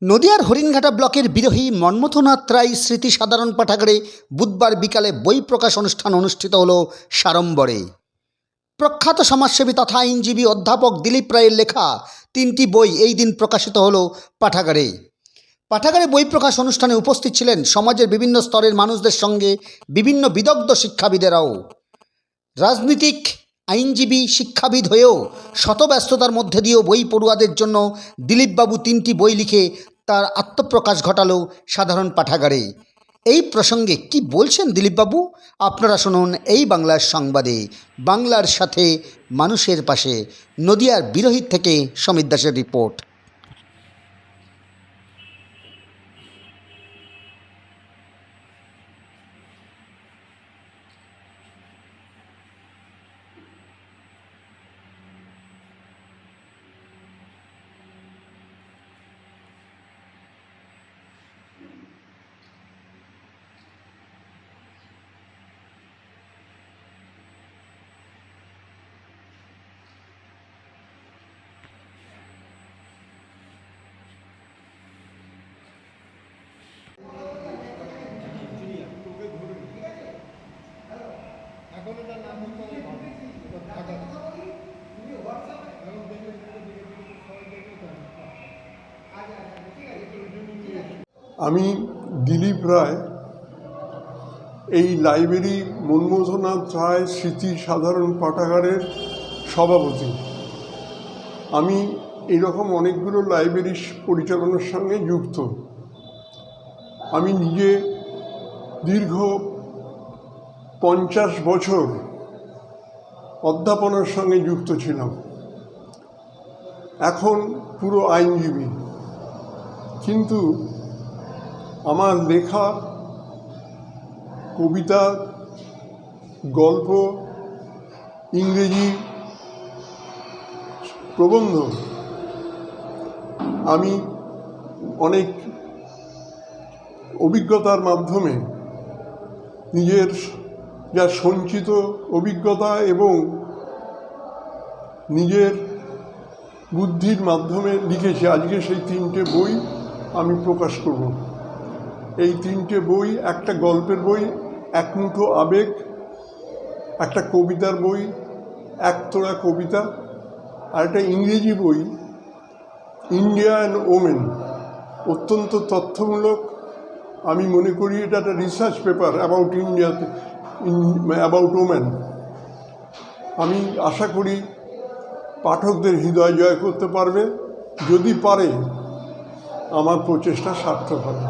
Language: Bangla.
নদিয়ার হরিণঘাটা ব্লকের বিরোহী মন্মথনাথ রায় স্মৃতি সাধারণ পাঠাগারে বুধবার বিকালে বই প্রকাশ অনুষ্ঠান অনুষ্ঠিত হল সাড়ম্বরে। প্রখ্যাত সমাজসেবী তথা আইনজীবী অধ্যাপক দিলীপ রায়ের লেখা 3টি বই এই দিন প্রকাশিত হল পাঠাগারে। বই প্রকাশ অনুষ্ঠানে উপস্থিত ছিলেন সমাজের বিভিন্ন স্তরের মানুষদের সঙ্গে বিভিন্ন বিদগ্ধ শিক্ষাবিদেরাও। রাজনীতিক, আইনজীবী, শিক্ষাবিদ হয়েও শত ব্যস্ততার মধ্যে দিয়েও বই পড়ুয়াদের জন্য দিলীপবাবু 3টি বই লিখে তার আত্মপ্রকাশ ঘটালো সাধারণ পাঠাগারে। এই প্রসঙ্গে কি বলছেন দিলীপবাবু, আপনারা শুনুন এই বাংলার সংবাদে। বাংলার সাথে মানুষের পাশে। নদিয়ার বিরোহী থেকে সমিত দাসের রিপোর্ট। আমি দিলীপ রায়, এই লাইব্রেরি মন্মথনাথ রায় স্মৃতি সাধারণ পাঠাগারের সভাপতি। আমি এরকম অনেকগুলো লাইব্রেরি পরিচালনার সঙ্গে যুক্ত। আমি নিজে দীর্ঘ 50 বছর অধ্যাপনার সঙ্গে যুক্ত ছিলাম। এখন পুরো আইনজীবী, কিন্তু আমার লেখা কবিতা, গল্প, ইংরেজি প্রবন্ধ আমি অনেক অভিজ্ঞতার মাধ্যমে নিজের যা সঞ্চিত অভিজ্ঞতা এবং নিজের বুদ্ধির মাধ্যমে লিখেছি। আজকে সেই 3টে বই আমি প্রকাশ করব। এই 3টে বই, একটা গল্পের বই, এক মুঠো আবেগ, একটা কবিতার বই, একতোড়া কবিতা, আর একটা ইংরেজি বই, ইন্ডিয়া অ্যান্ড ওমেন, অত্যন্ত তথ্যমূলক। আমি মনে করি এটা একটা রিসার্চ পেপার অ্যাবাউট ইন্ডিয়াতে, অ্যাবাউট ওমেন। আমি আশা করি পাঠকদের হৃদয় জয় করতে পারবে। যদি পারে, আমার প্রচেষ্টা সার্থক হবে।